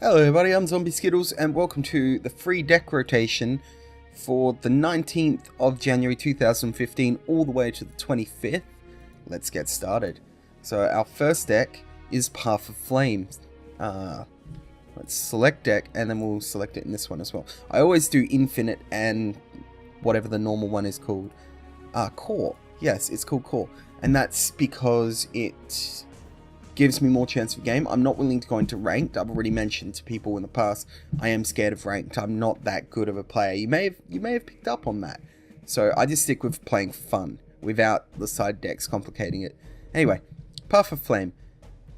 Hello everybody, I'm Zombie Skittles and welcome to the free deck rotation for the 19th of January 2015 all the way to the 25th. Let's get started. So our first deck is Path of Flames. Let's select deck and then we'll select it in this one as well. I always do Infinite and whatever the normal one is called. Core. Yes, it's called Core. And that's because it gives me more chance of game. I'm not willing to go into ranked. I've already mentioned to people in the past, I am scared of ranked. I'm not that good of a player. You may have picked up on that. So I just stick with playing fun without the side decks complicating it. Anyway, Path of Flame.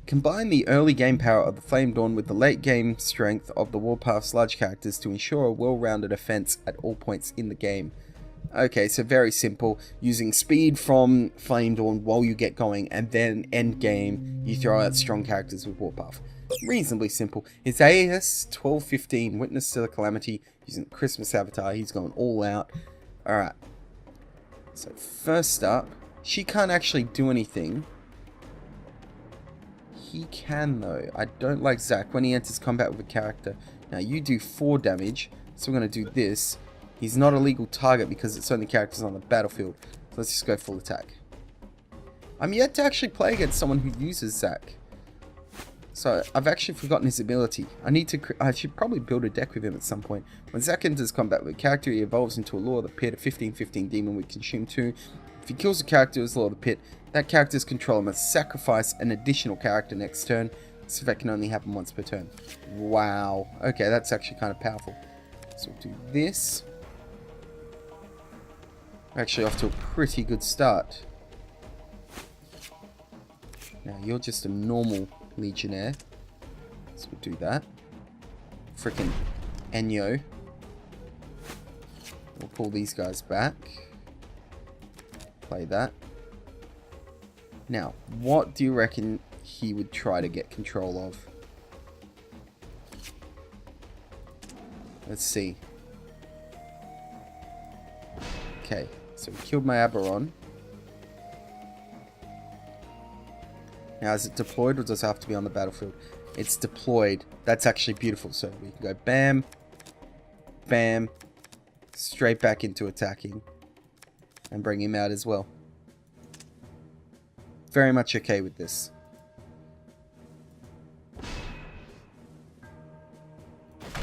Combine the early game power of the Flame Dawn with the late game strength of the Warpath's large characters to ensure a well-rounded offense at all points in the game. Okay, so very simple, using speed from Flame Dawn while you get going, and then end game, you throw out strong characters with Warpath. Reasonably simple. His AS 1215, Witness to the Calamity, using the Christmas avatar, he's going all out. Alright, so first up, she can't actually do anything. He can though. I don't like Zach when he enters combat with a character. Now you do 4 damage, so we're going to do this. He's not a legal target because it's only characters on the battlefield. So let's just go full attack. I'm yet to actually play against someone who uses Zac. So I've actually forgotten his ability. I should probably build a deck with him at some point. When Zac enters combat with a character, he evolves into a Law of the Pit, a 15/15 demon with Consume 2. If he kills a character as Law of the Pit, that character's controller must sacrifice an additional character next turn. This effect can only happen once per turn. Wow. Okay, that's actually kind of powerful. So we'll do this. Actually off to a pretty good start. Now you're just a normal legionnaire, so we'll do that. Frickin' Enyo. We'll pull these guys back. Play that. Now, what do you reckon he would try to get control of? Let's see. Okay. So we killed my Aberon. Now is it deployed or does it have to be on the battlefield? It's deployed. That's actually beautiful. So we can go bam, bam, straight back into attacking. And bring him out as well. Very much okay with this.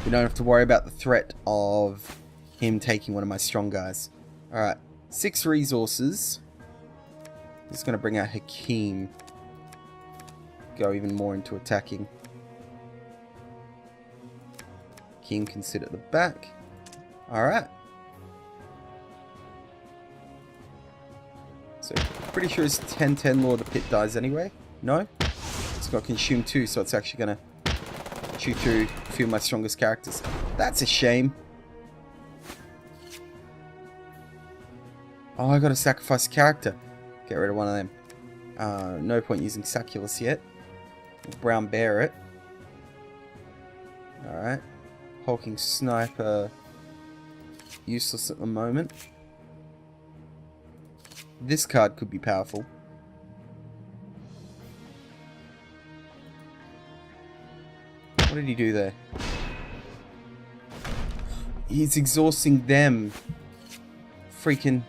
We don't have to worry about the threat of him taking one of my strong guys. Alright. 6 resources. Just going to bring out Hakim. Go even more into attacking. Hakim can sit at the back. Alright. So, pretty sure his 10/10 Law of the Pit dies anyway. No? It's got Consume 2, so it's actually going to chew through a few of my strongest characters. That's a shame. Oh, I gotta sacrifice a character. Get rid of one of them. No point using Succulus yet. We'll Brown Bear it. Alright. Hulking Sniper. Useless at the moment. This card could be powerful. What did he do there? He's exhausting them. Freaking...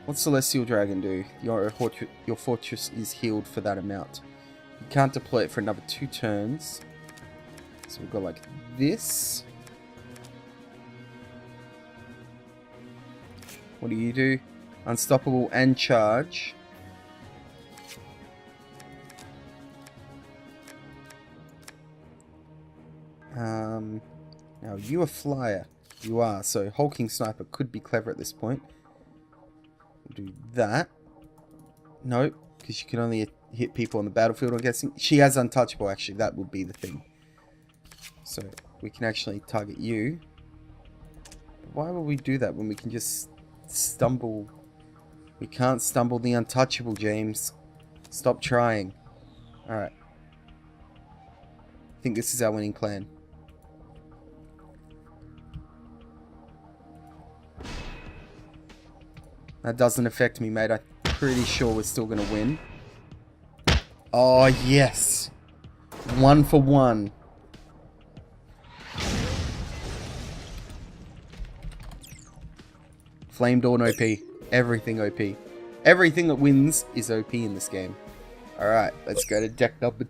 What's Celestial Dragon do? Your fortress is healed for that amount. You can't deploy it for another 2 turns. So we'll go like this. What do you do? Unstoppable and charge. Now you a flyer. You are. So Hulking Sniper could be clever at this point. Do that. Nope, because she can only hit people on the battlefield, I'm guessing. She has untouchable, actually. That would be the thing. So, we can actually target you. But why would we do that when we can just stumble? We can't stumble the untouchable, James. Stop trying. Alright. I think this is our winning plan. That doesn't affect me, mate. I'm pretty sure we're still going to win. Oh, yes. 1 for 1. Flame Dawn OP. Everything OP. Everything that wins is OP in this game. Alright, let's go to deck number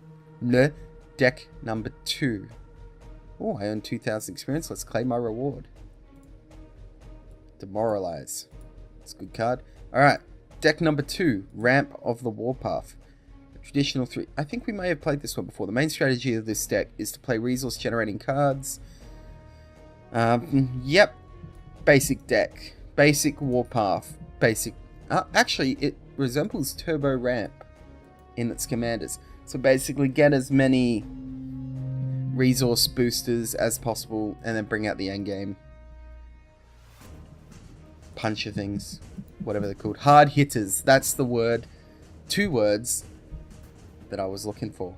2. Oh, I earned 2,000 experience. Let's claim my reward. Demoralize. That's a good card. Alright, deck number 2. Ramp of the Warpath. Traditional 3. I think we may have played this one before. The main strategy of this deck is to play resource generating cards. Yep. Basic deck. Basic Warpath. Basic. Actually, it resembles Turbo Ramp in its commanders. So basically get as many resource boosters as possible and then bring out the end game. Puncher things. Whatever they're called. Hard hitters. That's the word. 2 words that I was looking for.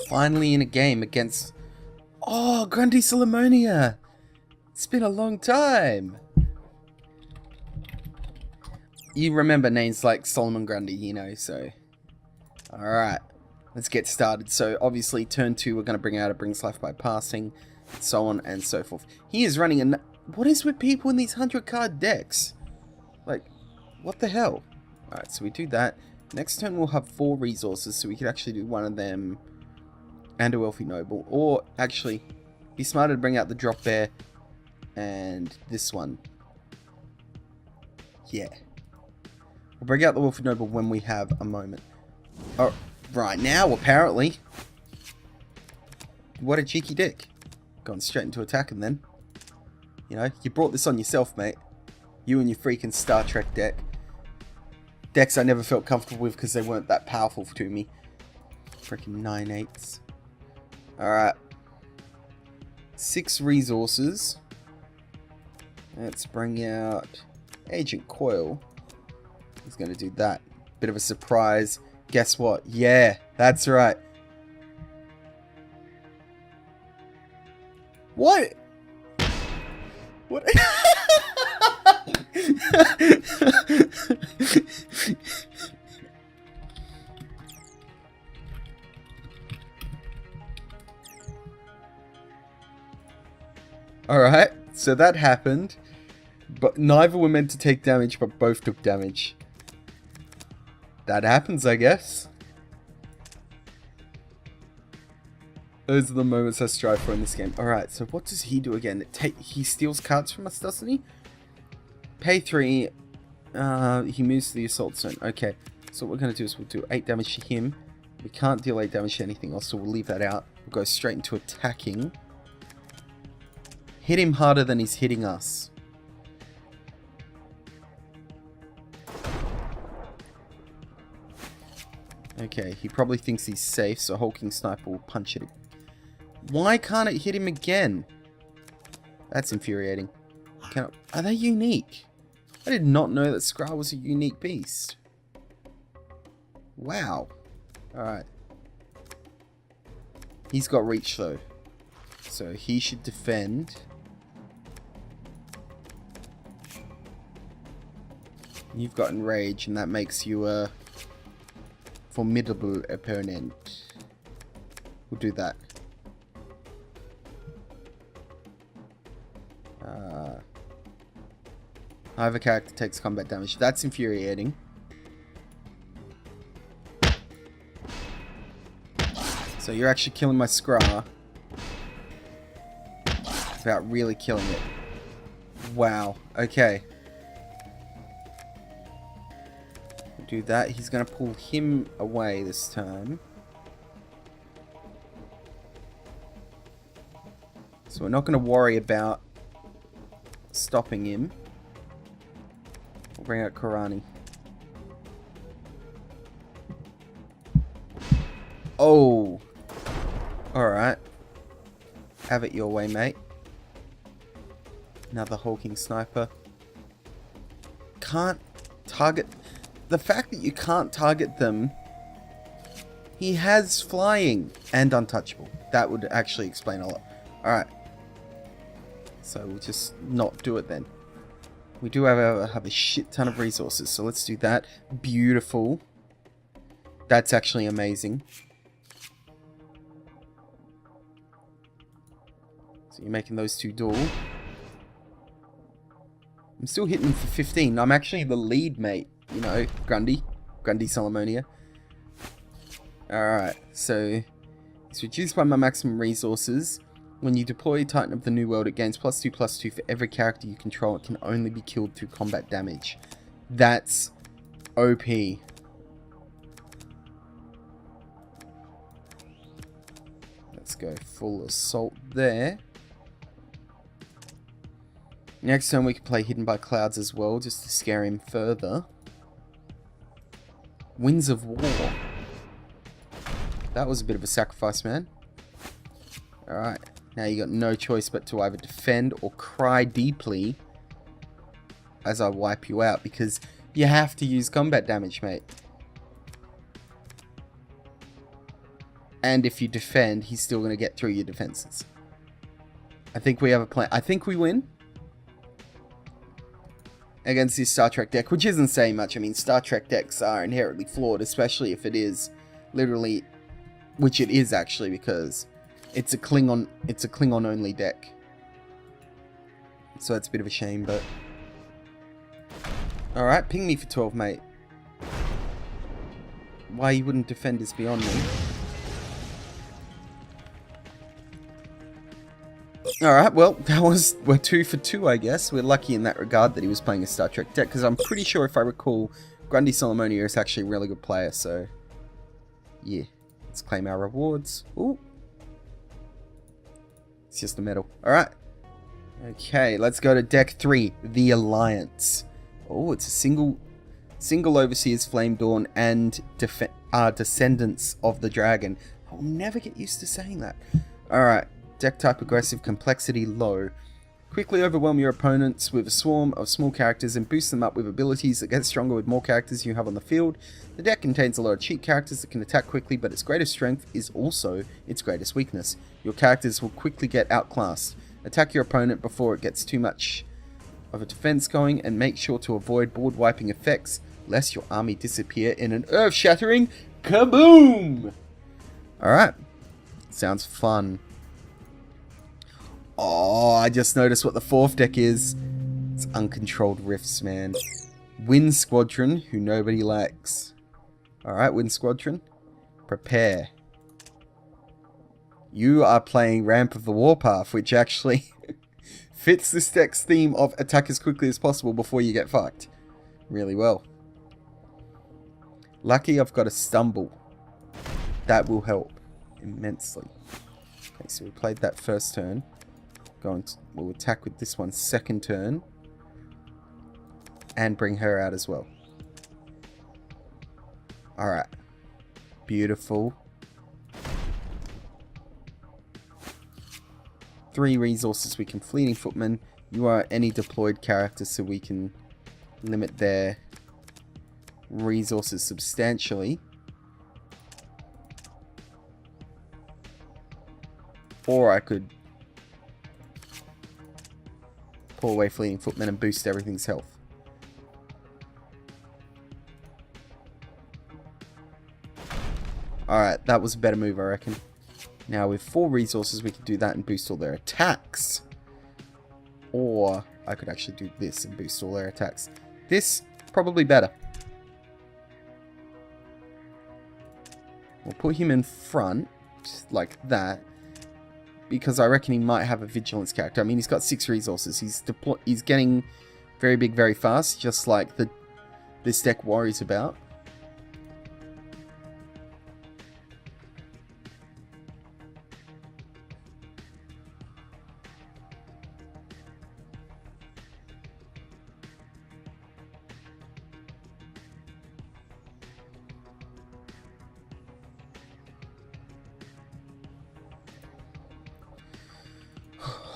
Finally in a game against... Oh, Grundy Solomonia! It's been a long time! You remember names like Solomon Grundy, you know, so... Alright, let's get started. So, obviously, turn 2, we're going to bring out a Brings Life by Passing, so on and so forth. He is running a... What is with people in these 100-card decks? Like, what the hell? Alright, so we do that. Next turn we'll have 4 resources, so we could actually do one of them and a Wealthy Noble. Or, actually, be smarter to bring out the Drop Bear and this one. Yeah. We'll bring out the Wealthy Noble when we have a moment. Oh, right now, apparently. What a cheeky dick. Going straight into attacking then. You know, you brought this on yourself, mate. You and your freaking Star Trek deck. Decks I never felt comfortable with because they weren't that powerful to me. Freaking 9/8s. Alright. 6 resources. Let's bring out Agent Coil. He's going to do that. Bit of a surprise. Guess what? Yeah, that's right. What? What? Alright, so that happened. But neither were meant to take damage, but both took damage. That happens, I guess. Those are the moments I strive for in this game. Alright, so what does he do again? He steals cards from us, doesn't he? Pay 3. He moves to the Assault Zone. Okay, so what we're going to do is we'll do 8 damage to him. We can't deal 8 damage to anything else, so we'll leave that out. We'll go straight into attacking. Hit him harder than he's hitting us. Okay, he probably thinks he's safe, so Hulking Sniper will punch it. Why can't it hit him again? That's infuriating. Are they unique? I did not know that Skrull was a unique beast. Wow. Alright. He's got reach though. So he should defend. You've got enrage and that makes you a formidable opponent. We'll do that. Either character takes combat damage. That's infuriating. So you're actually killing my Skrull. Without really killing it. Wow. Okay. We'll do that. He's going to pull him away this time. So we're not going to worry about stopping him. We'll bring out Karani. Oh! Alright. Have it your way, mate. Another Hulking Sniper. Can't target... The fact that you can't target them... He has flying and untouchable. That would actually explain a lot. Alright. So we'll just not do it then. We do have a shit ton of resources, so let's do that. Beautiful. That's actually amazing. So you're making those two duel. I'm still hitting for 15. I'm actually the lead, mate. You know, Grundy Solomonia. Alright, so it's reduced by my maximum resources. When you deploy Titan of the New World, it gains +2/+2 for every character you control. It can only be killed through combat damage. That's OP. Let's go full assault there. Next turn we can play Hidden by Clouds as well, just to scare him further. Winds of War. That was a bit of a sacrifice, man. Alright. Now you got no choice but to either defend or cry deeply as I wipe you out, because you have to use combat damage, mate. And if you defend, he's still going to get through your defenses. I think we have a plan. I think we win against this Star Trek deck, which isn't saying much. I mean, Star Trek decks are inherently flawed, especially if it is literally, which it is actually, because it's a Klingon only deck. So it's a bit of a shame, but alright, ping me for 12, mate. Why you wouldn't defend is beyond me. Alright, well, we're 2 for 2, I guess. We're lucky in that regard that he was playing a Star Trek deck, because I'm pretty sure, if I recall, Grundy Solomonia is actually a really good player, so yeah. Let's claim our rewards. Ooh. It's just a medal. Alright. Okay, let's go to deck 3, the Alliance. Oh, it's a single Overseer's Flame Dawn and Descendants of the Dragon. I'll never get used to saying that. Alright. Deck type aggressive, complexity low. Quickly overwhelm your opponents with a swarm of small characters and boost them up with abilities that get stronger with more characters you have on the field. The deck contains a lot of cheat characters that can attack quickly, but its greatest strength is also its greatest weakness. Your characters will quickly get outclassed. Attack your opponent before it gets too much of a defense going, and make sure to avoid board wiping effects, lest your army disappear in an earth-shattering kaboom! Alright. Sounds fun. Oh, I just noticed what the 4th deck is. It's Uncontrolled Rifts, man. Wind Squadron, who nobody likes. Alright, Wind Squadron. Prepare. You are playing Ramp of the Warpath, which actually fits this deck's theme of attack as quickly as possible before you get fucked. Really well. Lucky I've got a Stumble. That will help immensely. Okay, so we played that first turn. We'll attack with this one second turn. And bring her out as well. Alright. Beautiful. 3 resources we can Fleeting Footman. You are any deployed character, so we can limit their resources substantially. Or I could pull away Fleeting Footman and boost everything's health. Alright, that was a better move, I reckon. Now with 4 resources we could do that and boost all their attacks. Or I could actually do this and boost all their attacks. This, probably better. We'll put him in front, like that. Because I reckon he might have a vigilance character. I mean, he's got 6 resources. He's getting very big very fast, just like this deck worries about.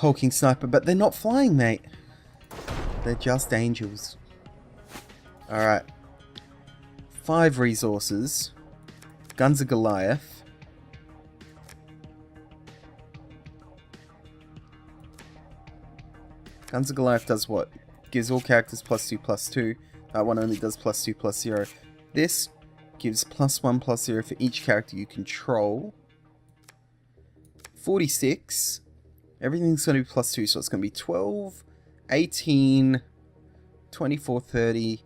Hulking Sniper, but they're not flying, mate. They're just angels. Alright. 5 resources. Guns of Goliath. Guns of Goliath does what? Gives all characters +2/+2. That one only does +2/+0. This gives +1/+0 for each character you control. 46. Everything's going to be +2, so it's going to be 12, 18, 24, 30.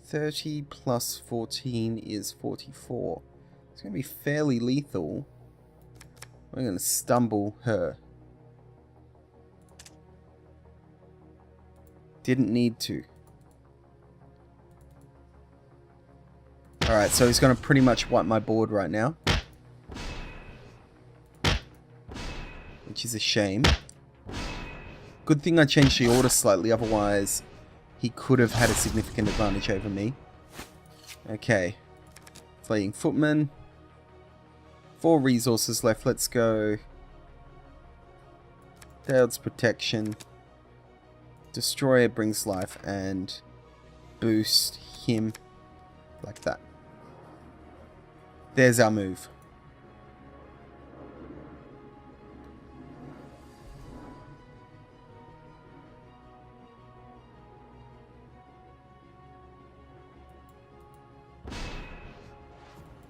30 plus 14 is 44. It's going to be fairly lethal. I'm going to stumble her. Didn't need to. Alright, so he's going to pretty much wipe my board right now. Which is a shame. Good thing I changed the order slightly, otherwise he could have had a significant advantage over me. Okay. Fleeing footman. 4 resources left, let's go. Dale's protection. Destroyer brings life and boost him like that. There's our move.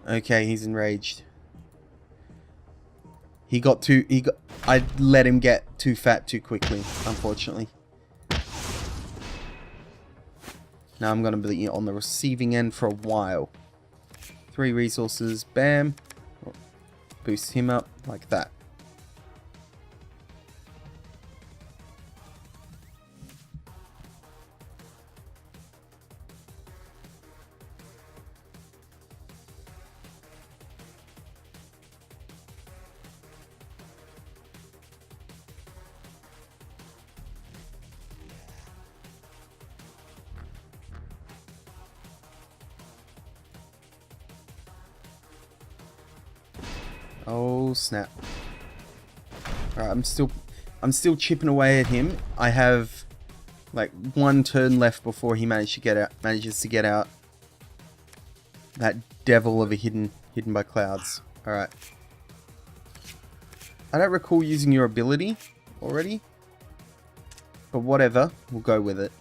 Okay, he's enraged. I let him get too fat too quickly, unfortunately. Now I'm going to be on the receiving end for a while. 3 resources, bam. Boost him up like that. Oh snap. Alright, I'm still chipping away at him. I have like 1 turn left before he manages to get out. That devil of a hidden by clouds. Alright. I don't recall using your ability already. But whatever, we'll go with it.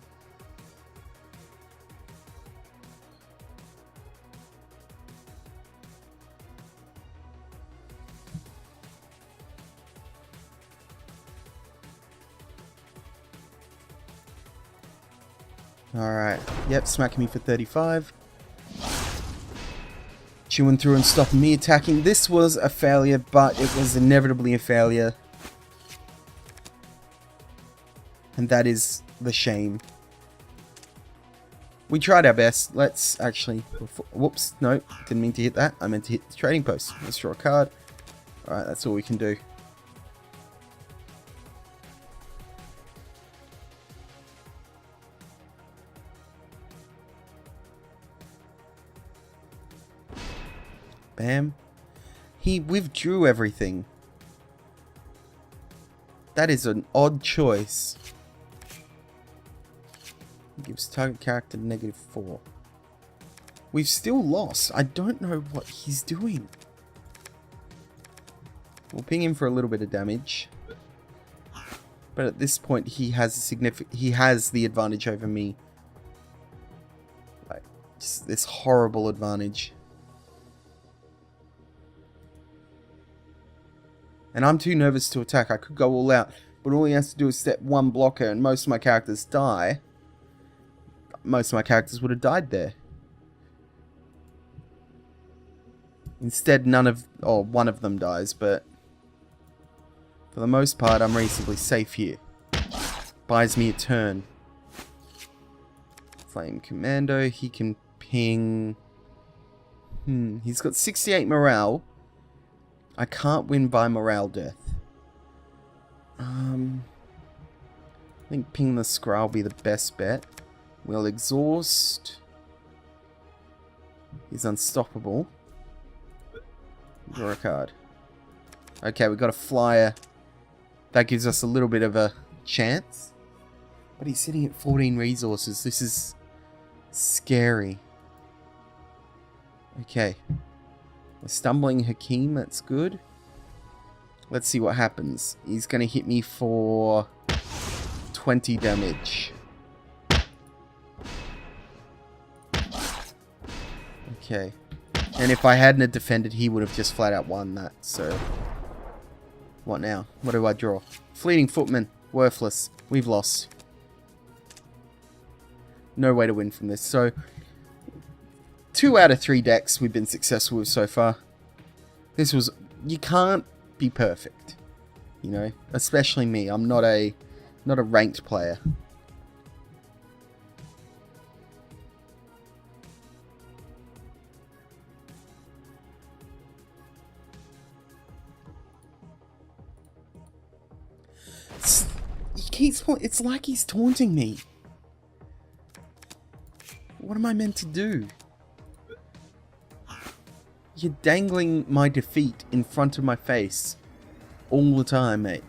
Alright, yep, smacking me for 35. Chewing through and stopping me attacking. This was a failure, but it was inevitably a failure. And that is the shame. We tried our best. Let's actually... Whoops, no, didn't mean to hit that. I meant to hit the trading post. Let's draw a card. Alright, that's all we can do. Bam. He withdrew everything. That is an odd choice. Gives target character -4. We've still lost. I don't know what he's doing. We'll ping him for a little bit of damage. But at this point he has the advantage over me. Like, just this horrible advantage. And I'm too nervous to attack. I could go all out. But all he has to do is step 1 blocker and most of my characters die. Most of my characters would have died there. Instead, one of them dies, but for the most part, I'm reasonably safe here. Buys me a turn. Flame Commando, he can ping... he's got 68 morale. I can't win by morale death. I think ping the Skrull will be the best bet. We'll exhaust. He's unstoppable. Draw a card. Okay, we got a flyer. That gives us a little bit of a chance. But he's sitting at 14 resources. This is scary. Okay. We're stumbling Hakeem, that's good. Let's see what happens. He's going to hit me for 20 damage. Okay. And if I hadn't defended, he would have just flat out won that, so... What now? What do I draw? Fleeting Footman. Worthless. We've lost. No way to win from this. So 2 out of 3 decks we've been successful with so far. This was... You can't be perfect. You know? Especially me. I'm not a ranked player. It's like he's taunting me. What am I meant to do? You're dangling my defeat in front of my face all the time, mate.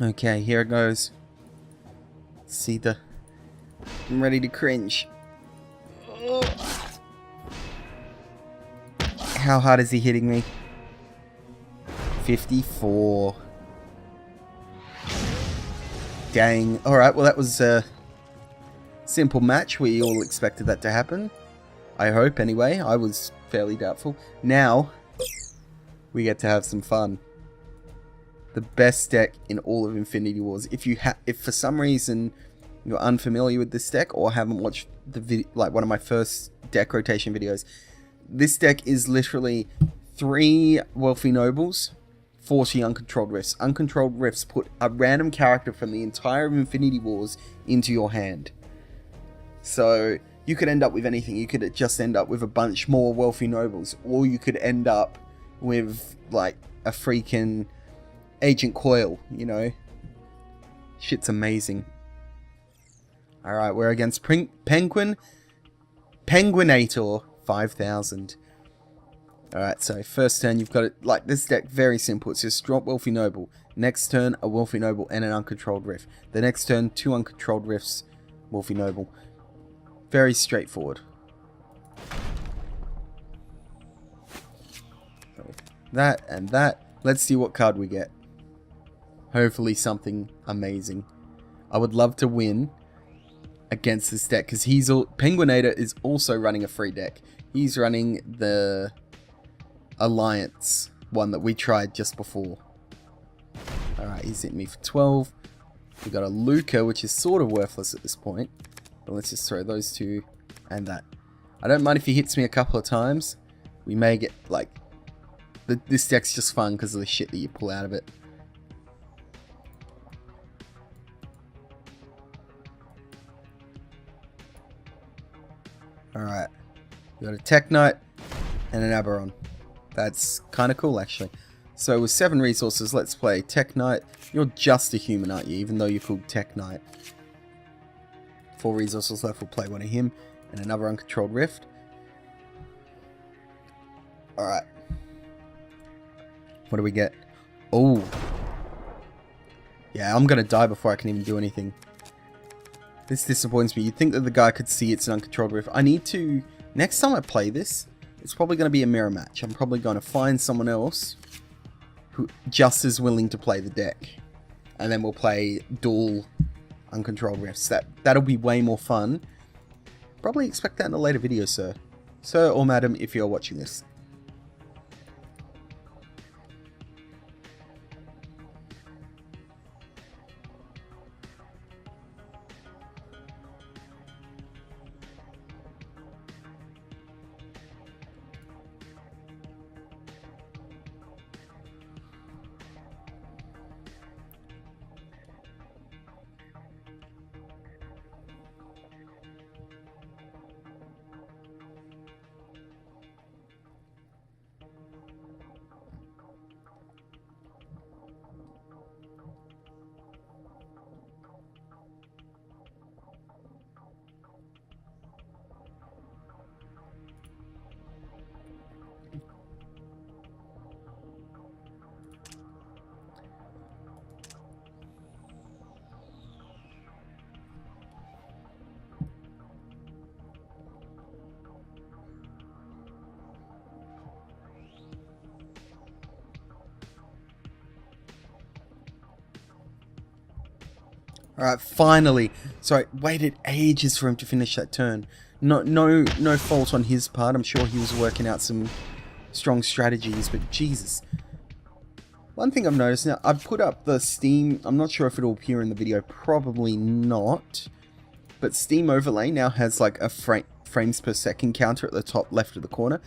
Okay, here it goes. See the... I'm ready to cringe. How hard is he hitting me? 54. Dang. Alright, well that was a simple match. We all expected that to happen. I hope, anyway. I was fairly doubtful. Now, we get to have some fun. The best deck in all of Infinity Wars. If for some reason you're unfamiliar with this deck or haven't watched the one of my first deck rotation videos, this deck is literally 3 Wealthy Nobles, 40 Uncontrolled Rifts. Uncontrolled Rifts put a random character from the entire of Infinity Wars into your hand. So you could end up with anything. You could just end up with a bunch more Wealthy Nobles, or you could end up with like a freaking Agent Coil, you know. Shit's amazing. Alright, we're against Penguinator 5000. Alright, so first turn you've got it, like this deck, very simple. It's just drop Wealthy Noble. Next turn, a Wealthy Noble and an Uncontrolled Rift. The next turn, 2 Uncontrolled Rifts, Wealthy Noble. Very straightforward. So, that and that. Let's see what card we get. Hopefully something amazing. I would love to win against this deck because Penguinator is also running a free deck. He's running the Alliance one that we tried just before. Alright, he's hitting me for 12. We got a Luca, which is sort of worthless at this point. But let's just throw those 2 and that. I don't mind if he hits me a couple of times. We may get, like... This deck's just fun because of the shit that you pull out of it. Alright, we got a Tech Knight and an Aberon. That's kind of cool, actually. So with 7 resources, let's play Tech Knight. You're just a human, aren't you? Even though you're called Tech Knight. 4 resources left, we'll play one of him and another Uncontrolled Rift. Alright. What do we get? Oh. Yeah, I'm going to die before I can even do anything. This disappoints me. You'd think that the guy could see it's an Uncontrolled Rift. I need to... Next time I play this, it's probably going to be a mirror match. I'm probably going to find someone else who just is willing to play the deck. And then we'll play dual Uncontrolled Rifts. That'll be way more fun. Probably expect that in a later video, sir. Sir or madam, if you're watching this. Alright, finally. So I waited ages for him to finish that turn. No fault on his part. I'm sure he was working out some strong strategies, but Jesus. One thing I've noticed now, I've put up the Steam, I'm not sure if it'll appear in the video, probably not, but Steam Overlay now has like a frames per second counter at the top left of the corner.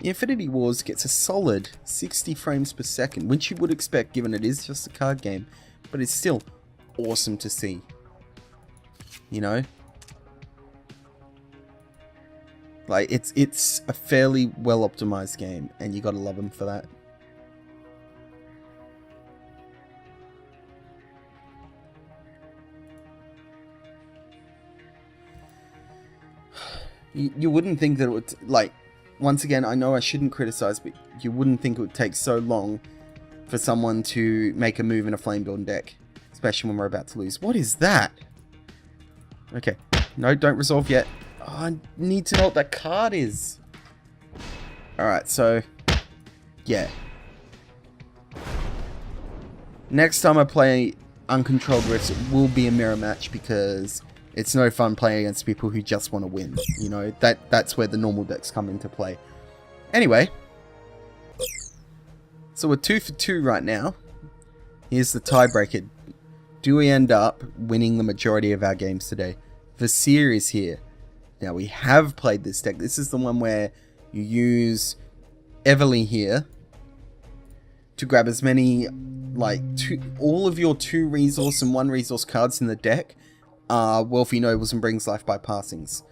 Infinity Wars gets a solid 60 frames per second, which you would expect given it is just a card game, but it's still awesome to see, you know? Like, it's a fairly well optimized game, and you gotta love them for that. You wouldn't think that it would, like, once again, I know I shouldn't criticize, but you wouldn't think it would take so long for someone to make a move in a flame build deck, especially when we're about to lose. What is that? Okay, no, don't resolve yet. Oh, I need to know what that card is. Alright, so, yeah. Next time I play Uncontrolled Rifts, it will be a mirror match because it's no fun playing against people who just want to win. You know, that's where the normal decks come into play. Anyway, so we're 2 for 2 right now. Here's the tiebreaker. Do we end up winning the majority of our games today? Vasir is here. Now, we have played this deck. This is the one where you use Everly here to grab as many, like, all of your 2 resource and 1 resource cards in the deck are Wealthy Nobles and Brings Life by Passings.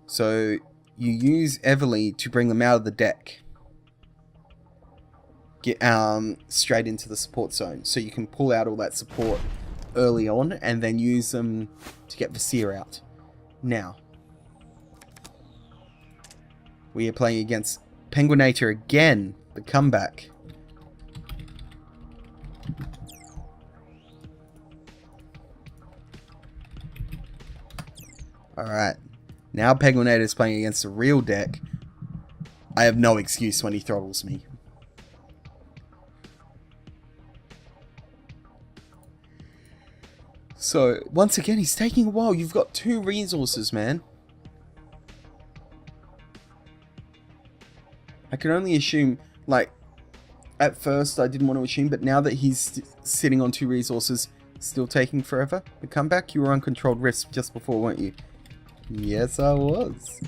So, you use Everly to bring them out of the deck. Get straight into the support zone. So you can pull out all that support early on and then use them to get Vasir out. Now, we are playing against Penguinator again, the comeback. Alright, now Penguinator is playing against a real deck. I have no excuse when he throttles me. So, once again, he's taking a while. You've got 2 resources, man. I can only assume, like, at first I didn't want to assume, but now that he's sitting on 2 resources, still taking forever. The comeback, you were Uncontrolled Rifts just before, weren't you? Yes, I was.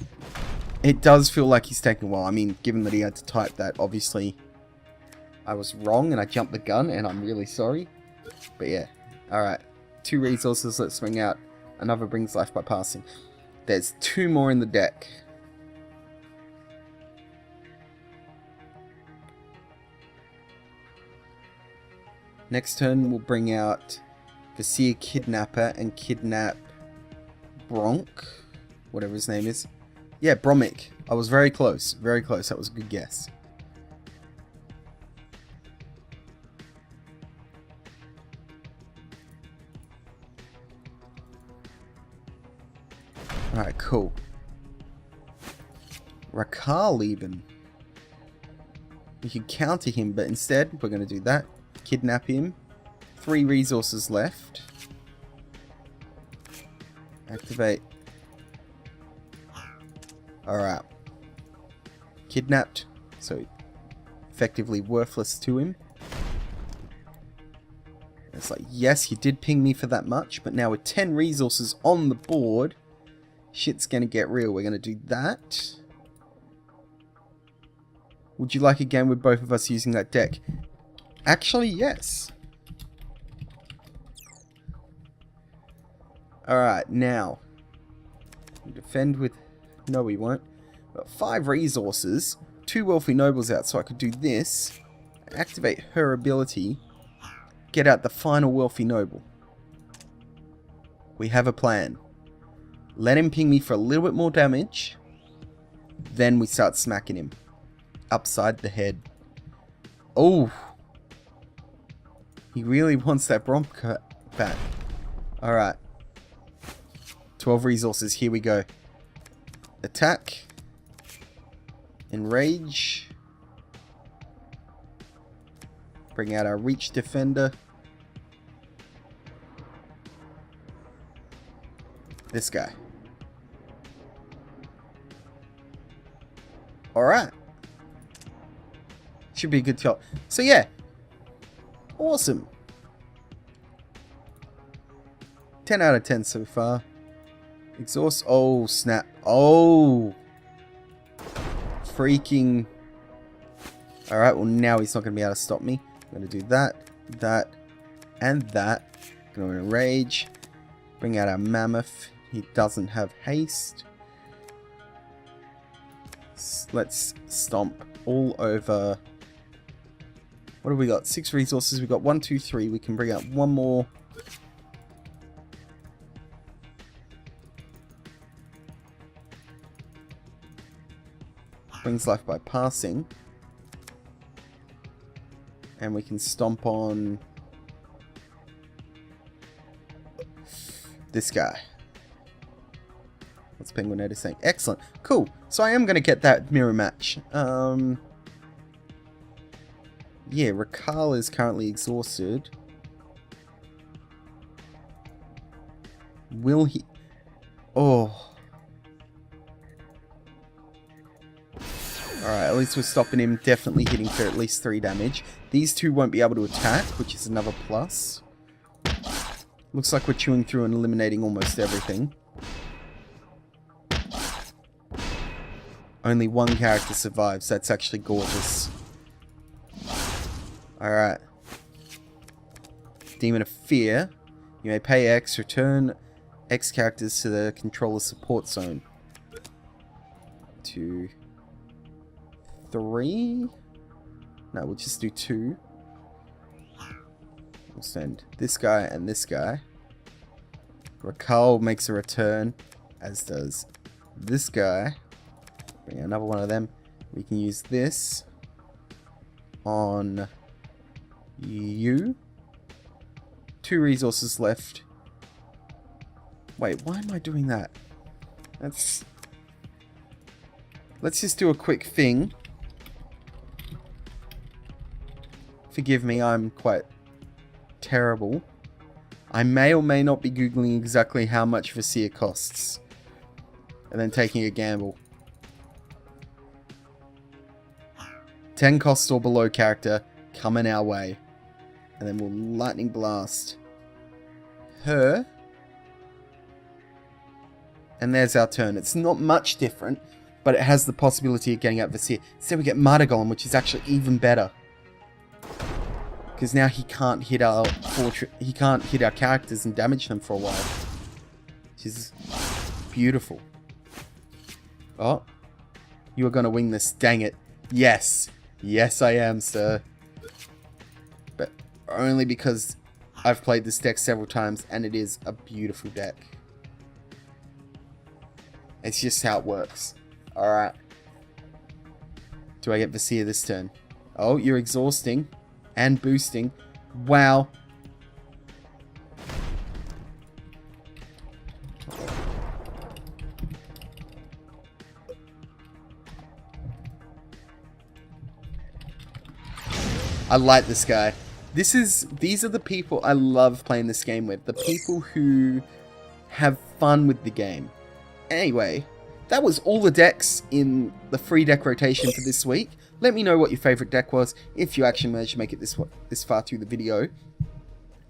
It does feel like he's taking a while. I mean, given that he had to type that, obviously, I was wrong and I jumped the gun, and I'm really sorry. But yeah, alright. 2 resources, let's swing out. Another Brings Life by Passing. There's 2 more in the deck. Next turn we'll bring out Vasir Kidnapper and Kidnap Bronk. Whatever his name is. Yeah, Bromic. I was very close. Very close. That was a good guess. Alright, cool. Rakal even. We could counter him, but instead we're going to do that. Kidnap him. 3 resources left. Activate. Alright. Kidnapped. So, effectively worthless to him. It's like, yes, you did ping me for that much, but now with 10 resources on the board, shit's gonna get real. We're gonna do that. Would you like a game with both of us using that deck? Actually, yes. Alright, now. Defend with... No, we won't. Got 5 resources. 2 Wealthy Nobles out, so I could do this. Activate her ability. Get out the final Wealthy Noble. We have a plan. Let him ping me for a little bit more damage. Then we start smacking him. Upside the head. Oh! He really wants that Bronco back. Alright. 12 resources, here we go. Attack. Enrage. Bring out our Reach Defender. this guy. Alright. Should be a good shot. So yeah. Awesome. 10 out of 10 so far. Exhaust. Oh, snap. Oh. Freaking. Alright, well now he's not going to be able to stop me. I'm going to do that, that, and that. Going to rage. Bring out our mammoth. He doesn't have haste. Let's stomp all over. What have we got? 6 resources. We've got 1, 2, 3. We can bring out one more. Brings life by passing. And we can stomp on this guy. What's Penguinator saying? Excellent. Cool. So I am going to get that mirror match. Yeah, Rakal is currently exhausted. Will he... Oh. Alright, at least we're stopping him definitely hitting for at least 3 damage. These two won't be able to attack, which is another plus. Looks like we're chewing through and eliminating almost everything. Only one character survives. That's actually gorgeous. Alright. Demon of Fear. You may pay X, return X characters to the controller support zone. 2, 3. No, we'll just do 2. We'll send this guy and this guy. Rakal makes a return, as does this guy. Bring another one of them. We can use this on you. 2 resources left. Wait, why am I doing that? Let's just do a quick thing. Forgive me, I'm quite terrible. I may or may not be googling exactly how much Vasir costs. And then taking a gamble. 10 cost or below character coming our way. And then we'll lightning blast her. And there's our turn. It's not much different, but it has the possibility of getting out Vasir. So we get Martyr Golem, which is actually even better. Because now he can't hit our characters and damage them for a while. Which is beautiful. Oh. You are going to wing this. Dang it. Yes. Yes, I am, sir. But only because I've played this deck several times and it is a beautiful deck. It's just how it works. Alright. Do I get Vasir this turn? Oh, you're exhausting. And boosting. Wow. I like this guy. These are the people I love playing this game with. The people who have fun with the game. Anyway, that was all the decks in the free deck rotation for this week. Let me know what your favourite deck was, if you actually managed to make it this far through the video.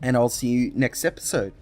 And I'll see you next episode.